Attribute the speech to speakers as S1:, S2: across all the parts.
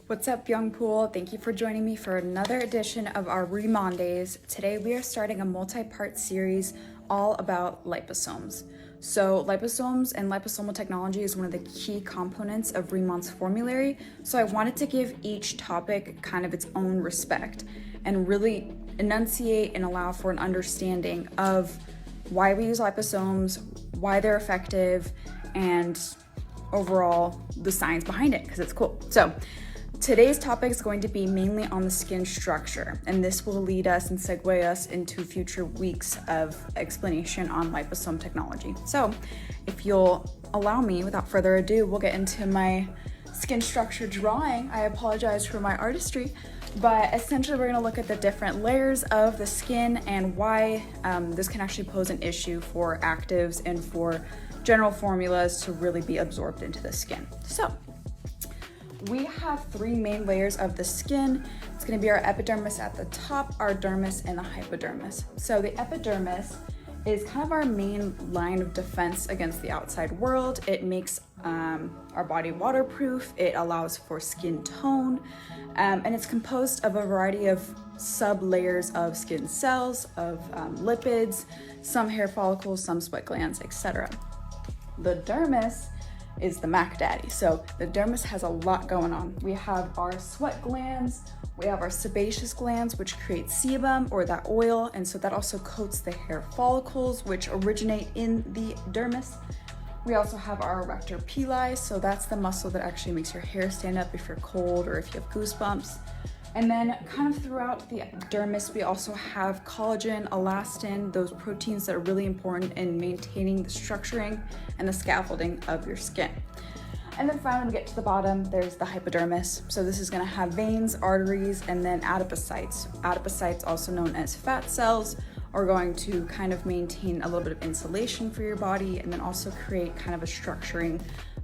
S1: What's up, Young Pool? Thank you for joining me for another edition of our Remondays. Today we are starting a multi-part series all about liposomes. So liposomes and liposomal technology is one of the key components of Remond's formulary. So I wanted to give each topic kind of its own respect and really enunciate and allow for an understanding of why we use liposomes, why they're effective, and overall the science behind it, because it's cool. So today's topic is going to be mainly on the skin structure, and this will lead us and segue us into future weeks of explanation on liposome technology. So if you'll allow me, without further ado, we'll get into my skin structure drawing. I apologize for my artistry, but essentially we're going to look at the different layers of the skin and why this can actually pose an issue for actives and for general formulas to really be absorbed into the skin. So we have three main layers of the skin. It's going to be our epidermis at the top, our dermis, and the hypodermis. So the epidermis is kind of our main line of defense against the outside world. It makes our body waterproof. It allows for skin tone, and it's composed of a variety of sub-layers of skin cells, of lipids, some hair follicles, some sweat glands, etc. The dermis is the Mac Daddy. So the dermis has a lot going on. We have our sweat glands, we have our sebaceous glands, which create sebum or that oil, and so that also coats the hair follicles, which originate in the dermis. We also have our erector pili, so that's the muscle that actually makes your hair stand up if you're cold or if you have goosebumps. And then kind of throughout the dermis, we also have collagen, elastin, those proteins that are really important in maintaining the structuring and the scaffolding of your skin. And then finally we get to the bottom, there's the hypodermis. So this is gonna have veins, arteries, and then adipocytes. Adipocytes, also known as fat cells, are going to kind of maintain a little bit of insulation for your body and then also create kind of a structuring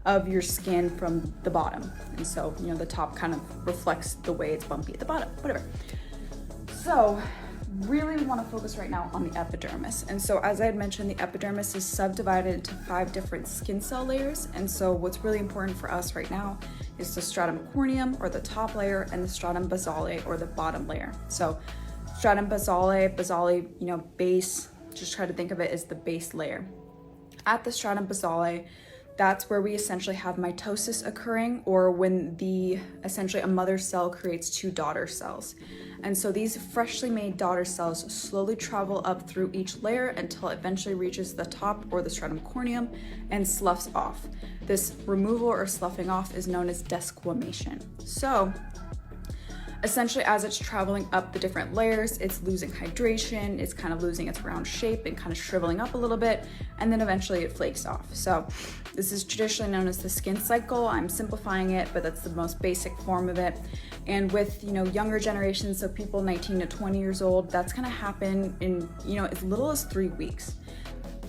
S1: of your skin from the bottom. And so, you know, the top kind of reflects the way it's bumpy at the bottom, whatever. So really we want to focus right now on the epidermis. And so as I had mentioned, the epidermis is subdivided into 5 different skin cell layers. And so what's really important for us right now is the stratum corneum, or the top layer, and the stratum basale, or the bottom layer. So stratum basale, you know, base, just try to think of it as the base layer. At the stratum basale, that's where we essentially have mitosis occurring, or when essentially a mother cell creates 2 daughter cells. And so these freshly made daughter cells slowly travel up through each layer until it eventually reaches the top, or the stratum corneum, and sloughs off. This removal or sloughing off is known as desquamation. So essentially, as it's traveling up the different layers, it's losing hydration, it's kind of losing its round shape and kind of shriveling up a little bit, and then eventually it flakes off. So this is traditionally known as the skin cycle. I'm simplifying it, but that's the most basic form of it. And with, you know, younger generations, so people 19 to 20 years old, that's gonna happen in, you know, as little as 3 weeks.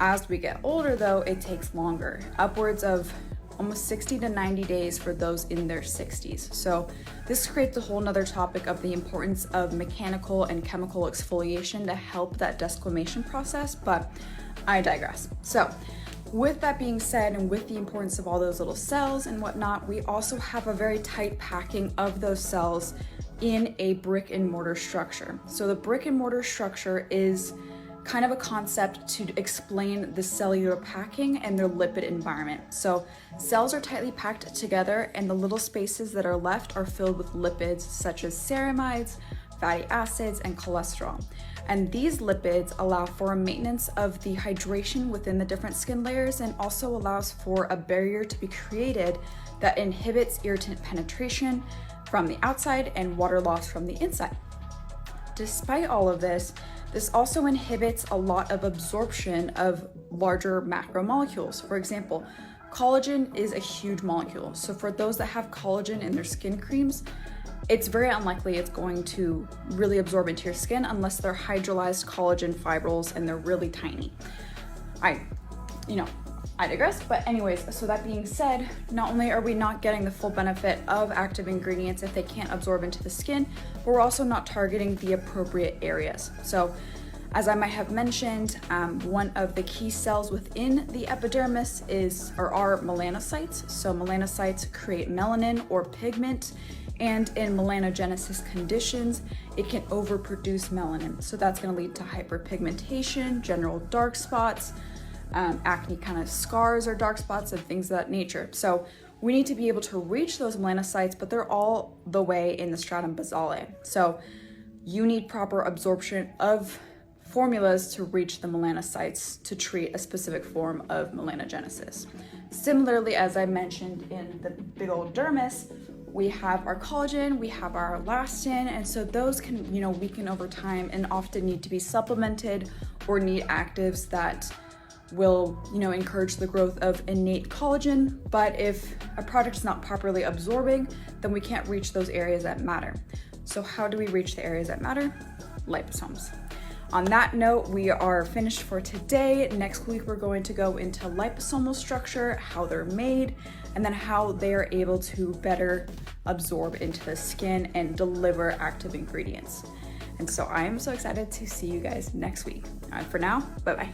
S1: As we get older though, it takes longer, upwards of almost 60 to 90 days for those in their 60s. So this creates a whole nother topic of the importance of mechanical and chemical exfoliation to help that desquamation process, but I digress. So with that being said, and with the importance of all those little cells and whatnot, we also have a very tight packing of those cells in a brick and mortar structure. So the brick and mortar structure is kind of a concept to explain the cellular packing and their lipid environment. So cells are tightly packed together, and the little spaces that are left are filled with lipids such as ceramides, fatty acids, and cholesterol. And these lipids allow for a maintenance of the hydration within the different skin layers, and also allows for a barrier to be created that inhibits irritant penetration from the outside and water loss from the inside. Despite all of this, this also inhibits a lot of absorption of larger macromolecules. For example, collagen is a huge molecule. So for those that have collagen in their skin creams, it's very unlikely it's going to really absorb into your skin unless they're hydrolyzed collagen fibrils and they're really tiny. I digress, but anyways, so that being said, not only are we not getting the full benefit of active ingredients if they can't absorb into the skin, but we're also not targeting the appropriate areas. So As I might have mentioned, one of the key cells within the epidermis are melanocytes. So melanocytes create melanin or pigment, and in melanogenesis conditions, it can overproduce melanin. So that's going to lead to hyperpigmentation, general dark spots, acne kind of scars or dark spots and things of that nature. So we need to be able to reach those melanocytes, but they're all the way in the stratum basale. So you need proper absorption of formulas to reach the melanocytes to treat a specific form of melanogenesis. Similarly, as I mentioned in the big old dermis, we have our collagen, we have our elastin, and so those can, weaken over time and often need to be supplemented or need actives that will, encourage the growth of innate collagen. But if a product is not properly absorbing, then we can't reach those areas that matter. So how do we reach the areas that matter? Liposomes. On that note, we are finished for today. Next week, we're going to go into liposomal structure, how they're made, and then how they are able to better absorb into the skin and deliver active ingredients. And so I am so excited to see you guys next week. For now, bye-bye.